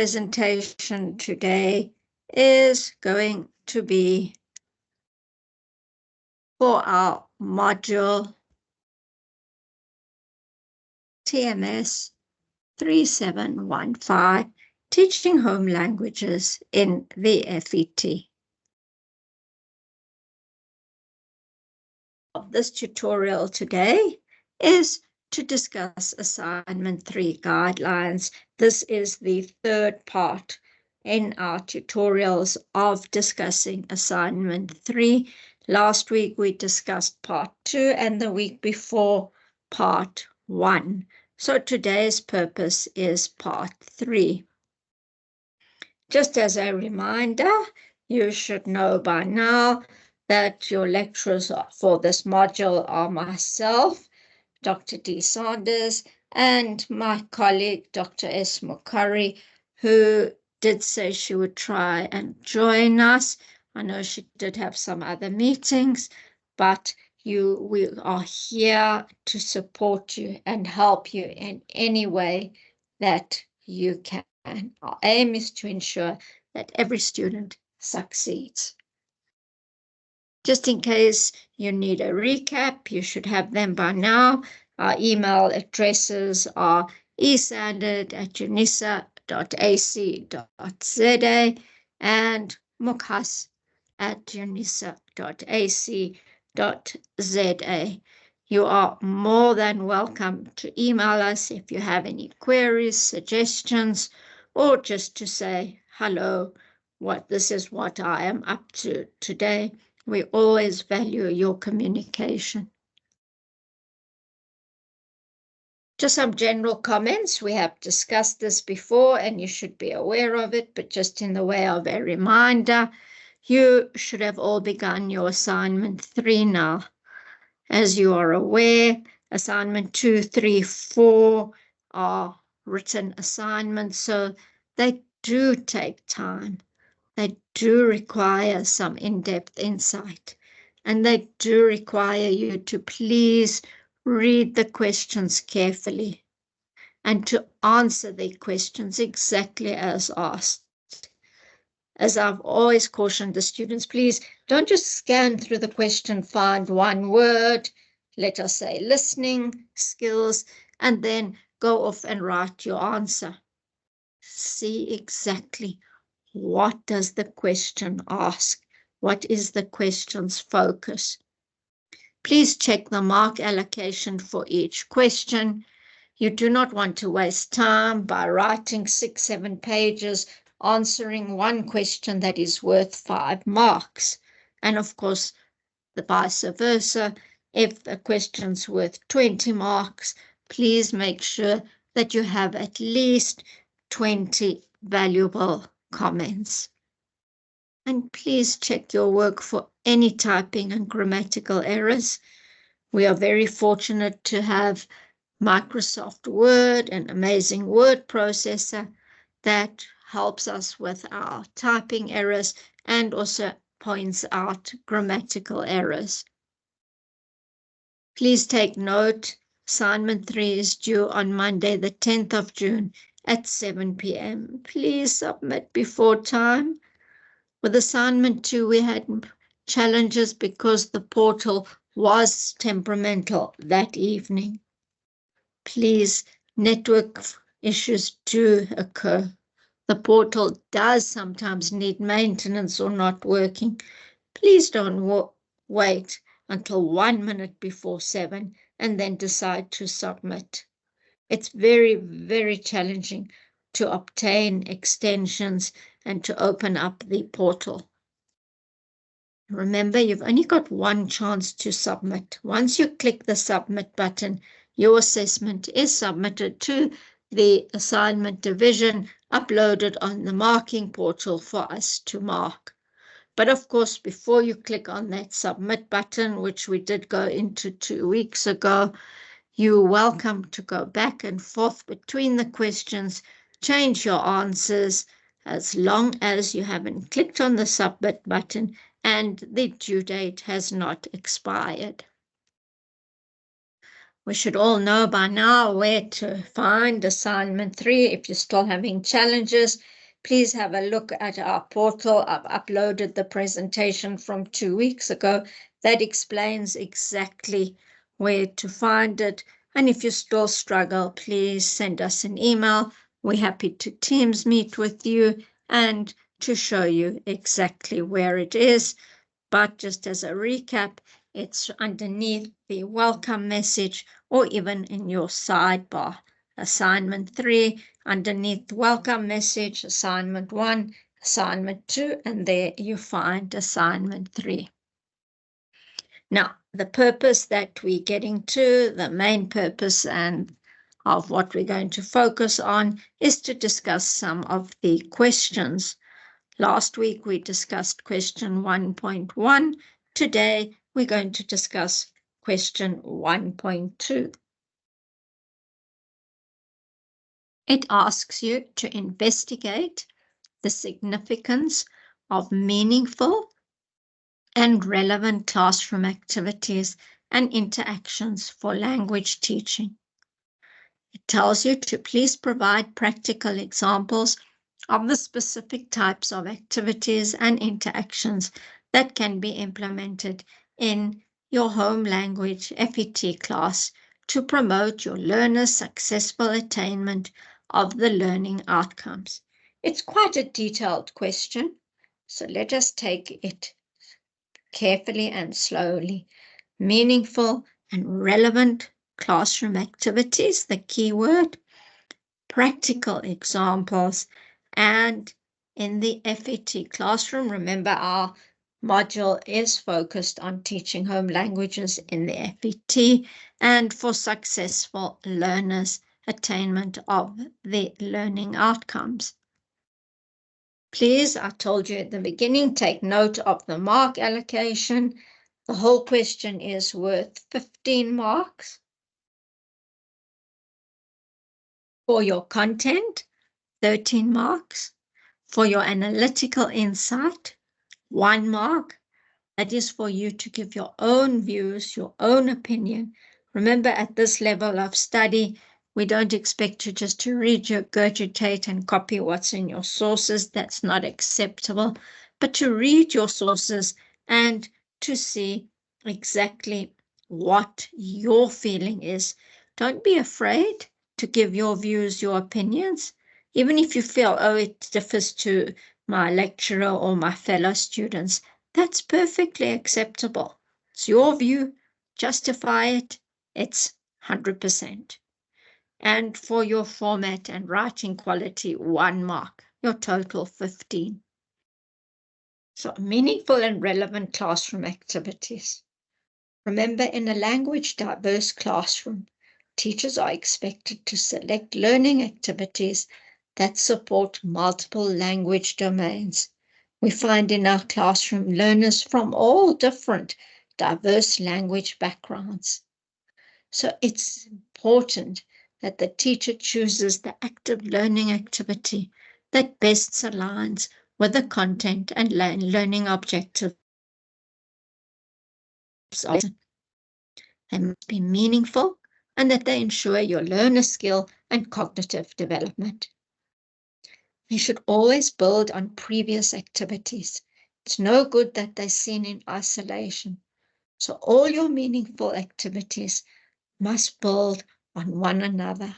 presentation today is going to be for our module TMS 3715, Teaching Home Languages in the FET. This tutorial today is to discuss Assignment 3 guidelines. This is the third part in our tutorials of discussing Assignment 3. Last week we discussed Part 2 and the week before Part 1. So today's purpose is Part 3. Just as a reminder, you should know by now that your lecturers for this module are myself, Dr. D. Sanders, and my colleague, Dr. S. Mukhari, who did say she would try and join us. I know she did have some other meetings, but we are here to support you and help you in any way that you can. Our aim is to ensure that every student succeeds. Just in case you need a recap, you should have them by now. Our email addresses are esandard@unisa.ac.za and mukhas@unisa.ac.za. You are more than welcome to email us if you have any queries, suggestions, or just to say, hello, this is what I am up to today. We always value your communication. Just some general comments. We have discussed this before and you should be aware of it, but just in the way of a reminder, you should have all begun your Assignment 3 now. As you are aware, Assignment 2, 3, 4 are written assignments, so they do take time. They do require some in-depth insight, and they do require you to please read the questions carefully and to answer the questions exactly as asked. As I've always cautioned the students, please don't just scan through the question, find one word, let us say listening skills, and then go off and write your answer. See exactly what does the question ask? What is the question's focus? Please check the mark allocation for each question. You do not want to waste time by writing 6-7 pages answering one question that is worth 5 marks. And of course, the vice versa. If a question's worth 20 marks, please make sure that you have at least 20 valuable comments. And please check your work for any typing and grammatical errors. We are very fortunate to have Microsoft Word, an amazing word processor that helps us with our typing errors and also points out grammatical errors. Please take note, Assignment 3 is due on Monday, the 10th of June at 7 p.m. Please submit before time. With Assignment 2, we had challenges because the portal was temperamental that evening. Please, network issues do occur. The portal does sometimes need maintenance or not working. Please don't wait until 1 minute before 7 and then decide to submit. It's very, very challenging to obtain extensions and to open up the portal. Remember, you've only got one chance to submit. Once you click the submit button, your assessment is submitted to the assignment division, uploaded on the marking portal for us to mark. But of course, before you click on that submit button, which we did go into 2 weeks ago, you're welcome to go back and forth between the questions, change your answers, as long as you haven't clicked on the submit button and the due date has not expired. We should all know by now where to find assignment 3. If you're still having challenges, please have a look at our portal. I've uploaded the presentation from 2 weeks ago that explains exactly where to find it. And if you still struggle, please send us an email. We're happy to Teams meet with you and to show you exactly where it is. But just as a recap, it's underneath the welcome message or even in your sidebar. Assignment 3, underneath welcome message, assignment 1, assignment 2, and there you find assignment 3. Now, the purpose that we're getting to, the main purpose and of what we're going to focus on is to discuss some of the questions. Last week we discussed question 1.1. Today we're going to discuss question 1.2. It asks you to investigate the significance of meaningful and relevant classroom activities and interactions for language teaching. It tells you to please provide practical examples of the specific types of activities and interactions that can be implemented in your home language FET class to promote your learners' successful attainment of the learning outcomes. It's quite a detailed question, so let us take it carefully and slowly. Meaningful and relevant classroom activities, the key word, practical examples, and in the FET classroom, remember our module is focused on teaching home languages in the FET and for successful learners' attainment of the learning outcomes. Please, I told you at the beginning, take note of the mark allocation. The whole question is worth 15 marks. For your content, 13 marks. For your analytical insight, 1 mark. That is for you to give your own views, your own opinion. Remember, at this level of study, we don't expect you just to read, regurgitate, and copy what's in your sources. That's not acceptable. But to read your sources and to see exactly what your feeling is. Don't be afraid to give your views, your opinions. Even if you feel, oh, it differs to my lecturer or my fellow students, that's perfectly acceptable. It's your view. Justify it. It's 100%. And for your format and writing quality, 1 mark. Your total 15. So meaningful and relevant classroom activities. Remember, in a language diverse classroom, teachers are expected to select learning activities that support multiple language domains. We find in our classroom learners from all different diverse language backgrounds. So it's important that the teacher chooses the active learning activity that best aligns with the content and learning objectives. They must be meaningful and that they ensure your learner skill and cognitive development. They should always build on previous activities. It's no good that they're seen in isolation. So all your meaningful activities must build on one another.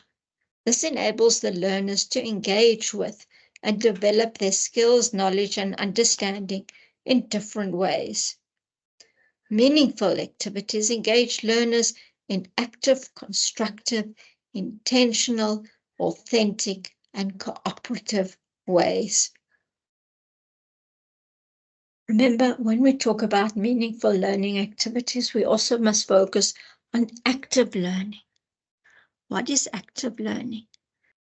This enables the learners to engage with and develop their skills, knowledge, and understanding in different ways. Meaningful activities engage learners in active, constructive, intentional, authentic, and cooperative ways. Remember, when we talk about meaningful learning activities, we also must focus on active learning. What is active learning?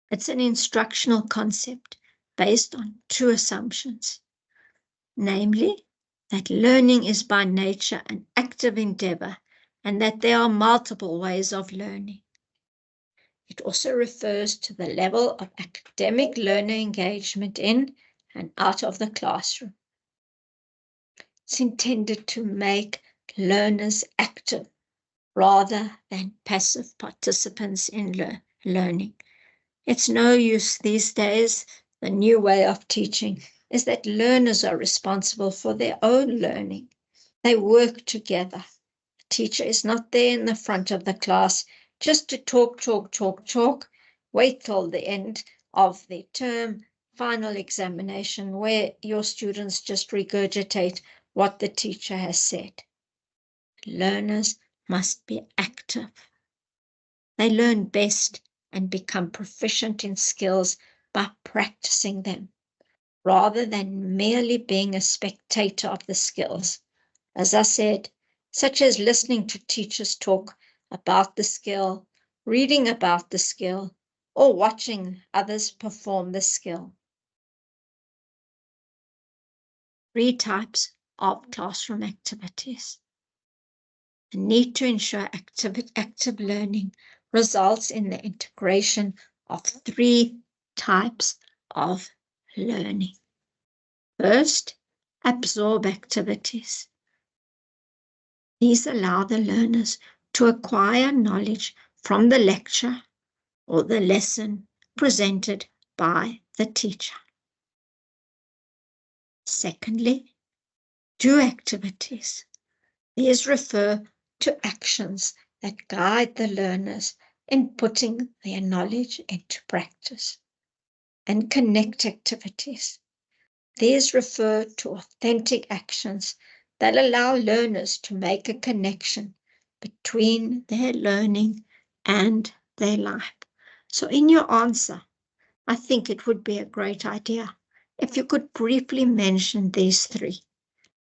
It's an instructional concept based on 2 assumptions, namely, that learning is by nature an active endeavor and that there are multiple ways of learning. It also refers to the level of academic learner engagement in and out of the classroom. It's intended to make learners active, rather than passive participants in learning. It's no use these days. The new way of teaching is that learners are responsible for their own learning. They work together. The teacher is not there in the front of the class just to talk, wait till the end of the term, final examination, where your students just regurgitate what the teacher has said. Learners must be active. They learn best and become proficient in skills by practicing them, rather than merely being a spectator of the skills. As I said, such as listening to teachers talk about the skill, reading about the skill, or watching others perform the skill. 3 types of classroom activities. The need to ensure active learning results in the integration of 3 types of learning. First, absorb activities. These allow the learners to acquire knowledge from the lecture or the lesson presented by the teacher. Secondly, do activities. These refer to actions that guide the learners in putting their knowledge into practice. And connect activities. These refer to authentic actions that allow learners to make a connection between their learning and their life. So in your answer, I think it would be a great idea if you could briefly mention these 3,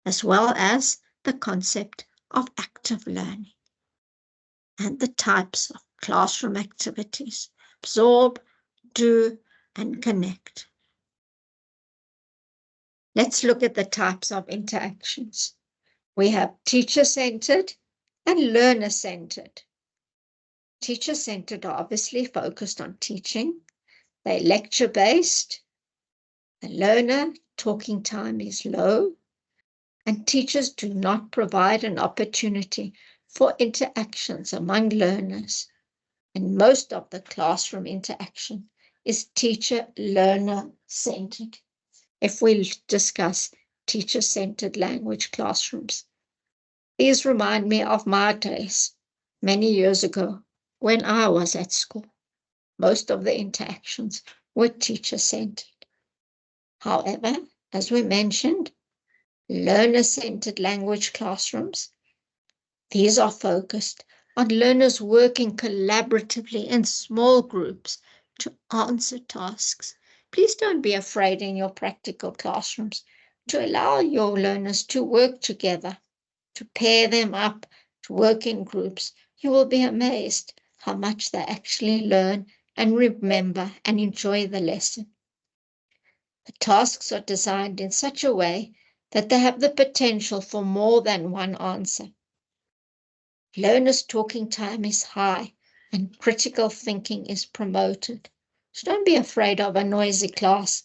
as well as the concept of active learning and the types of classroom activities: absorb, do, and connect. Let's look at the types of interactions. We have teacher-centered and learner-centered. Teacher-centered are obviously focused on teaching. They're lecture-based. The learner talking time is low, and teachers do not provide an opportunity for interactions among learners. And most of the classroom interaction is teacher-learner-centered. If we discuss teacher-centered language classrooms, these remind me of my days many years ago when I was at school. Most of the interactions were teacher-centered. However, as we mentioned, learner-centered language classrooms, these are focused on learners working collaboratively in small groups to answer tasks. Please don't be afraid in your practical classrooms to allow your learners to work together, to pair them up, to work in groups. You will be amazed how much they actually learn and remember and enjoy the lesson. The tasks are designed in such a way that they have the potential for more than one answer. Learners' talking time is high and critical thinking is promoted. So don't be afraid of a noisy class.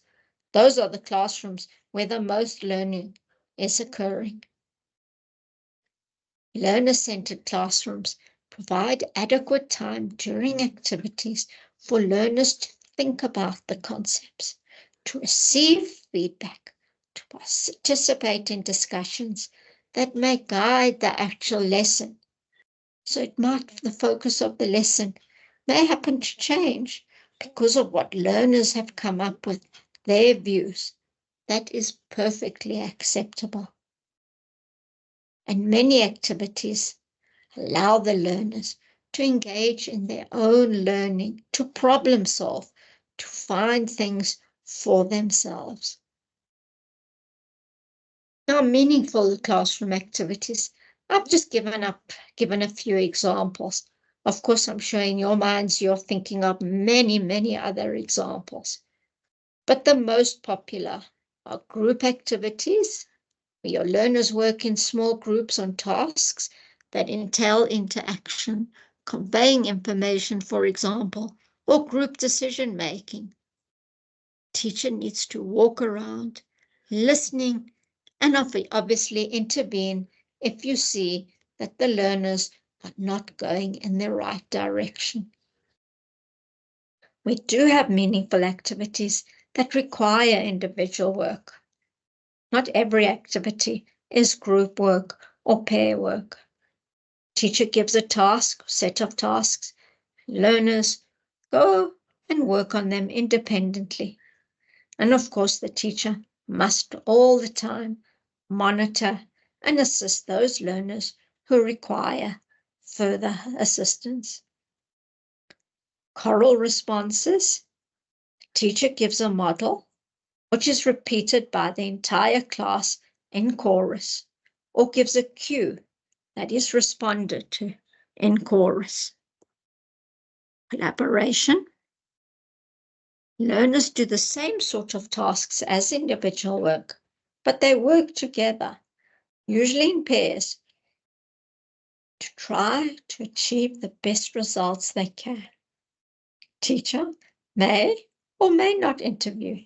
Those are the classrooms where the most learning is occurring. Learner-centered classrooms provide adequate time during activities for learners to think about the concepts, to receive feedback, to participate in discussions that may guide the actual lesson. So the focus of the lesson may happen to change because of what learners have come up with, their views. That is perfectly acceptable. And many activities allow the learners to engage in their own learning, to problem solve, to find things for themselves. Now, meaningful classroom activities. I've just given a few examples. Of course, I'm sure in your minds you're thinking of many, many other examples. But the most popular are group activities, where your learners work in small groups on tasks that entail interaction, conveying information, for example, or group decision-making. Teacher needs to walk around, listening, and obviously intervene if you see that the learners are not going in the right direction. We do have meaningful activities that require individual work. Not every activity is group work or pair work. Teacher gives a task, set of tasks. Learners go and work on them independently. And of course, the teacher must all the time monitor and assist those learners who require further assistance. Choral responses. The teacher gives a model, which is repeated by the entire class in chorus, or gives a cue that is responded to in chorus. Collaboration. Learners do the same sort of tasks as individual work, but they work together, usually in pairs, to try to achieve the best results they can. Teacher may or may not interview.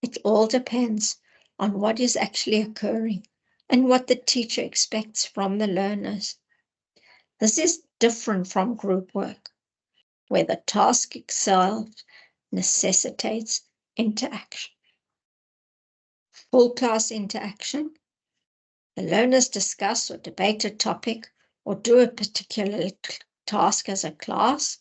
It all depends on what is actually occurring and what the teacher expects from the learners. This is different from group work, where the task itself necessitates interaction. Full class interaction. The learners discuss or debate a topic or do a particular task as a class,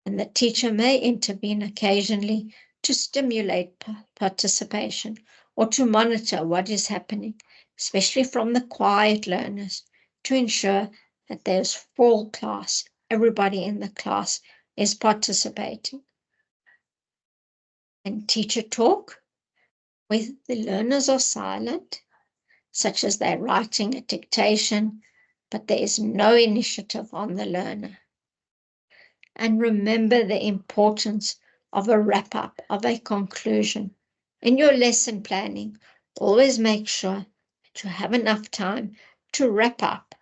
and the teacher may intervene occasionally to stimulate participation or to monitor what is happening, especially from the quiet learners, to ensure that there's full class, everybody in the class is participating. And teacher talk, where the learners are silent, such as they're writing a dictation, but there is no initiative on the learner. And remember the importance of a wrap-up, of a conclusion. In your lesson planning, always make sure that you have enough time to wrap up,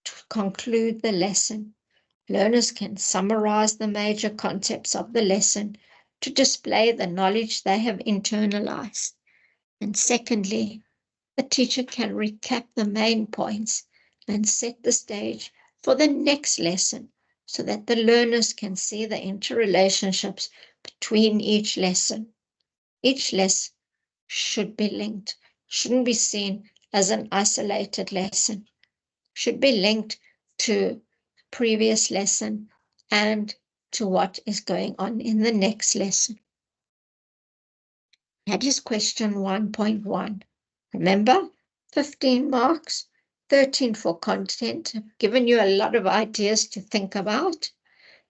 to conclude the lesson. Learners can summarize the major concepts of the lesson to display the knowledge they have internalized. And secondly, the teacher can recap the main points and set the stage for the next lesson so that the learners can see the interrelationships between each lesson. Each lesson should be linked, shouldn't be seen as an isolated lesson, should be linked to previous lesson and to what is going on in the next lesson. That is question 1.1. Remember, 15 marks, 13 for content. I've given you a lot of ideas to think about,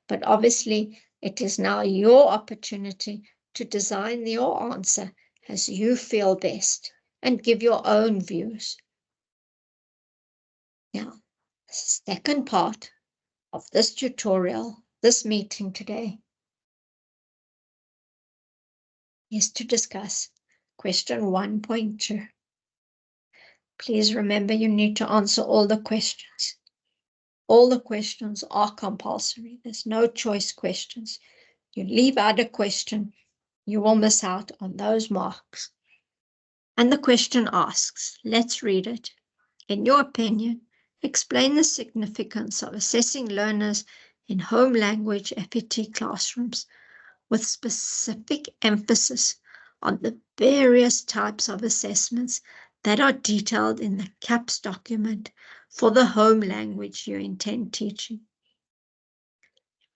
but obviously it is now your opportunity to design your answer as you feel best and give your own views. Now, the second part of this tutorial, this meeting today, is to discuss question 1.2. Please remember you need to answer all the questions. All the questions are compulsory. There's no choice questions. You leave out a question, you will miss out on those marks. And the question asks, let's read it. In your opinion, explain the significance of assessing learners in home language FET classrooms with specific emphasis on the various types of assessments that are detailed in the CAPS document for the home language you intend teaching.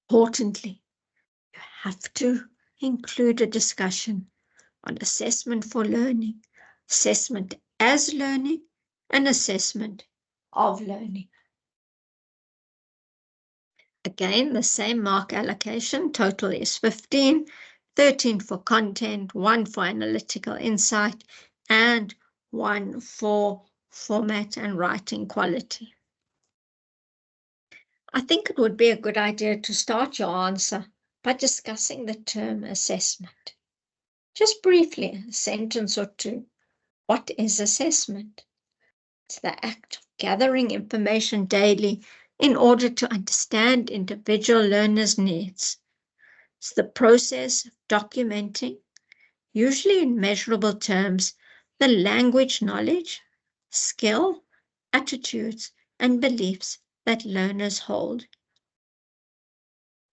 Importantly, you have to include a discussion on assessment for learning, assessment as learning, and assessment of learning. Again, the same mark allocation, total is 15, 13 for content, 1 for analytical insight, and 1 for format and writing quality. I think it would be a good idea to start your answer by discussing the term assessment. Just briefly, a sentence or two. What is assessment? It's the act of gathering information daily in order to understand individual learners' needs. It's the process of documenting, usually in measurable terms, the language knowledge, skill, attitudes, and beliefs that learners hold.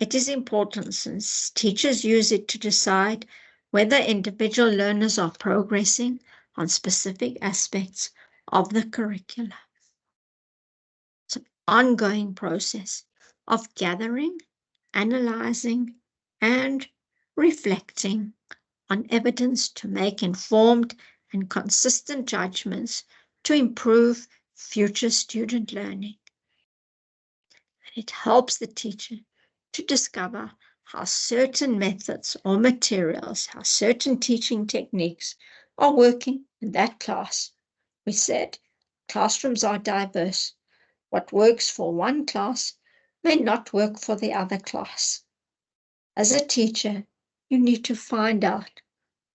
It is important since teachers use it to decide whether individual learners are progressing on specific aspects of the curriculum. It's an ongoing process of gathering, analyzing, and reflecting on evidence to make informed and consistent judgments to improve future student learning. It helps the teacher to discover how certain methods or materials, how certain teaching techniques are working in that class. We said classrooms are diverse. What works for one class may not work for the other class. As a teacher, you need to find out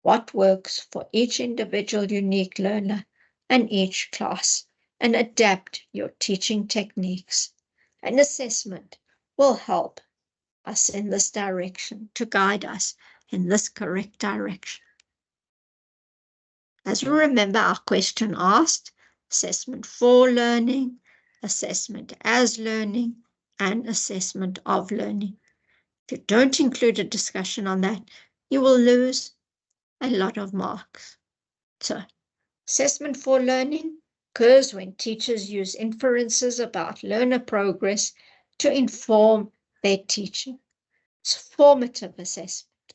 what works for each individual unique learner and each class, and adapt your teaching techniques. An assessment will help us in this direction, to guide us in this correct direction. As we remember, our question asked assessment for learning, assessment as learning, and assessment of learning. If you don't include a discussion on that, you will lose a lot of marks. So, assessment for learning occurs when teachers use inferences about learner progress to inform their teaching. It's formative assessment.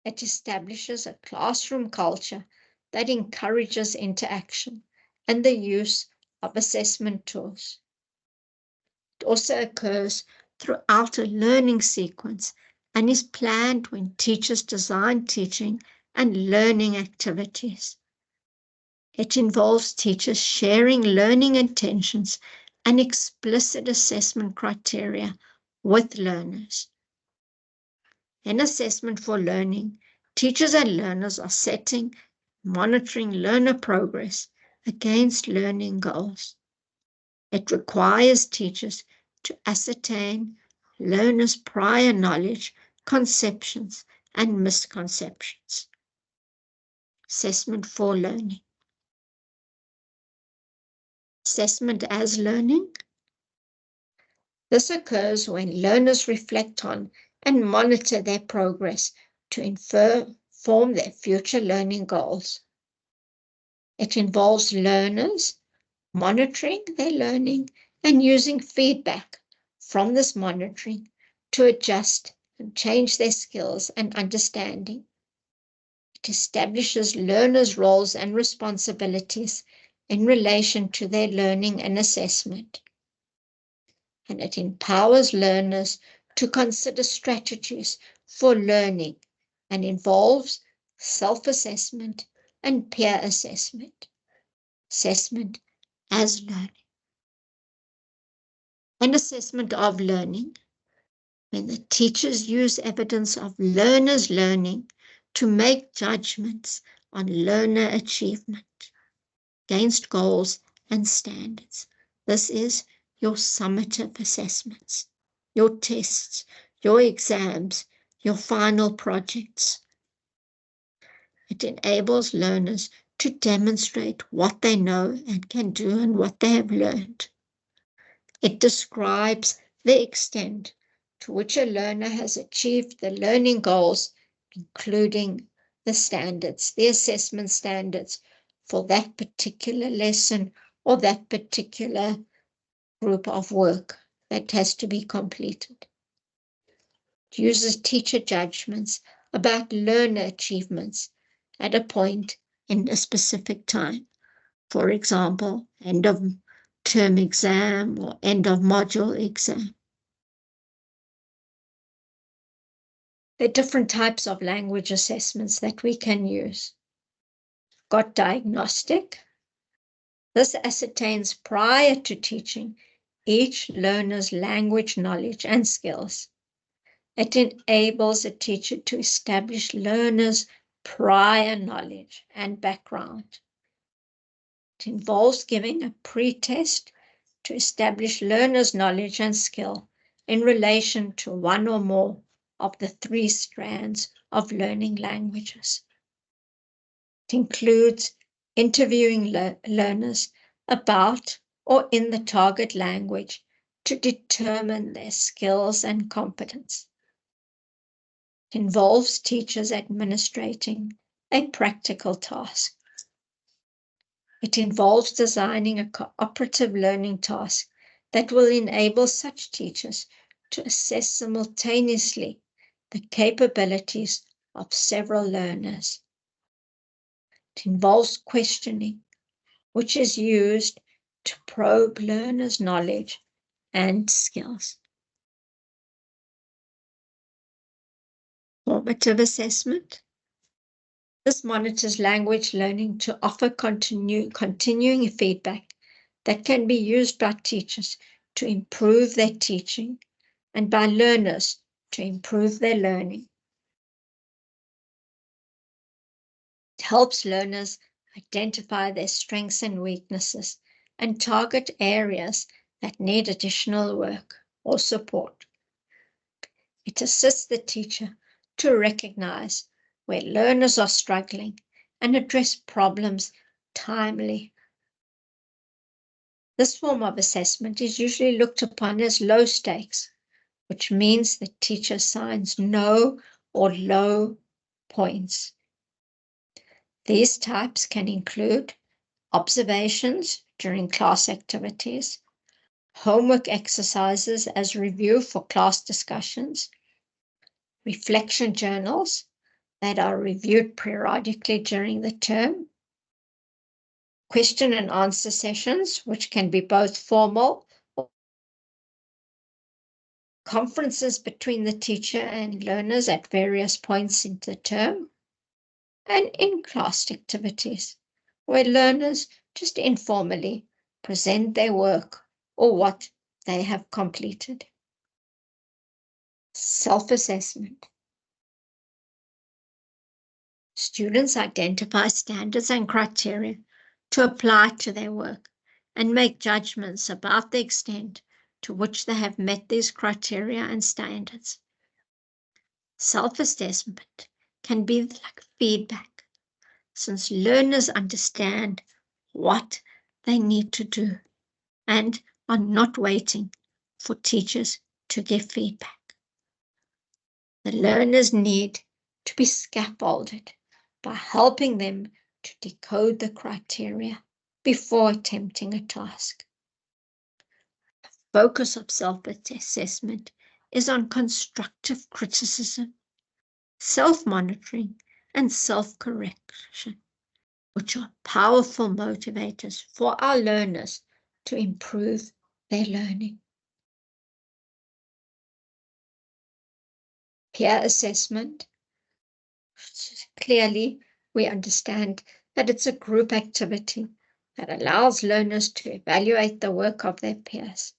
It establishes a classroom culture that encourages interaction and the use of assessment tools. It also occurs throughout a learning sequence and is planned when teachers design teaching and learning activities. It involves teachers sharing learning intentions and explicit assessment criteria with learners. In assessment for learning, teachers and learners are setting, monitoring learner progress against learning goals. It requires teachers to ascertain learners' prior knowledge, conceptions, and misconceptions. Assessment for learning. Assessment as learning. This occurs when learners reflect on and monitor their progress to inform their future learning goals. It involves learners monitoring their learning and using feedback from this monitoring to adjust and change their skills and understanding. It establishes learners' roles and responsibilities in relation to their learning and assessment. And it empowers learners to consider strategies for learning and involves self-assessment and peer assessment. Assessment as learning. An assessment of learning, when the teachers use evidence of learners' learning to make judgments on learner achievement against goals and standards. This is your summative assessments, your tests, your exams, your final projects. It enables learners to demonstrate what they know and can do and what they have learned. It describes the extent to which a learner has achieved the learning goals, including the standards, the assessment standards for that particular lesson or that particular group of work that has to be completed. It uses teacher judgments about learner achievements at a point in a specific time. For example, end of term exam or end of module exam. There are different types of language assessments that we can use. Got diagnostic. This ascertains prior to teaching each learner's language knowledge and skills. It enables a teacher to establish learners' prior knowledge and background. It involves giving a pre-test to establish learners' knowledge and skill in relation to one or more of the 3 strands of learning languages. It includes interviewing learners about or in the target language to determine their skills and competence. It involves teachers administrating a practical task. It involves designing a cooperative learning task that will enable such teachers to assess simultaneously the capabilities of several learners. It involves questioning, which is used to probe learners' knowledge and skills. Formative assessment. This monitors language learning to offer continuing feedback that can be used by teachers to improve their teaching and by learners to improve their learning. It helps learners identify their strengths and weaknesses and target areas that need additional work or support. It assists the teacher to recognize where learners are struggling and address problems timely. This form of assessment is usually looked upon as low stakes, which means the teacher assigns no or low points. These types can include observations during class activities, homework exercises as review for class discussions, reflection journals that are reviewed periodically during the term, question and answer sessions, which can be both formal or conferences between the teacher and learners at various points in the term, and in-class activities, where learners just informally present their work or what they have completed. Self-assessment. Students identify standards and criteria to apply to their work and make judgments about the extent to which they have met these criteria and standards. Self-assessment can be like feedback, since learners understand what they need to do and are not waiting for teachers to give feedback. The learners need to be scaffolded by helping them to decode the criteria before attempting a task. The focus of self-assessment is on constructive criticism, self-monitoring, and self-correction, which are powerful motivators for our learners to improve their learning. Peer assessment. Clearly, we understand that it's a group activity that allows learners to evaluate the work of their peers,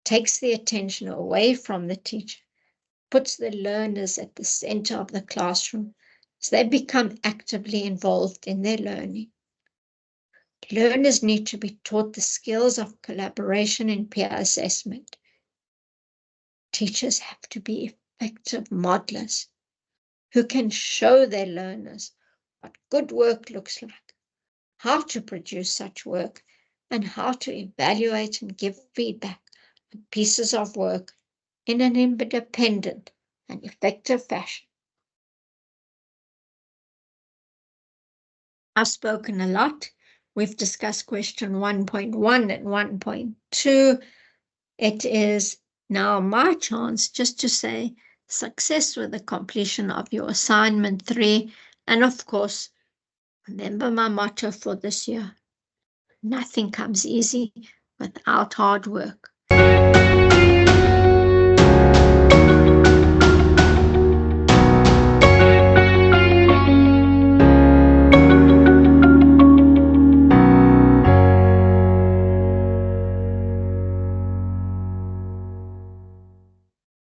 takes the attention away from the teacher, puts the learners at the center of the classroom so they become actively involved in their learning. Learners need to be taught the skills of collaboration in peer assessment. Teachers have to be effective modelers who can show their learners what good work looks like, how to produce such work, and how to evaluate and give feedback on pieces of work in an independent and effective fashion. I've spoken a lot. We've discussed question 1.1 and 1.2. It is now my chance just to say success with the completion of your assignment 3. And of course, remember my motto for this year: nothing comes easy without hard work.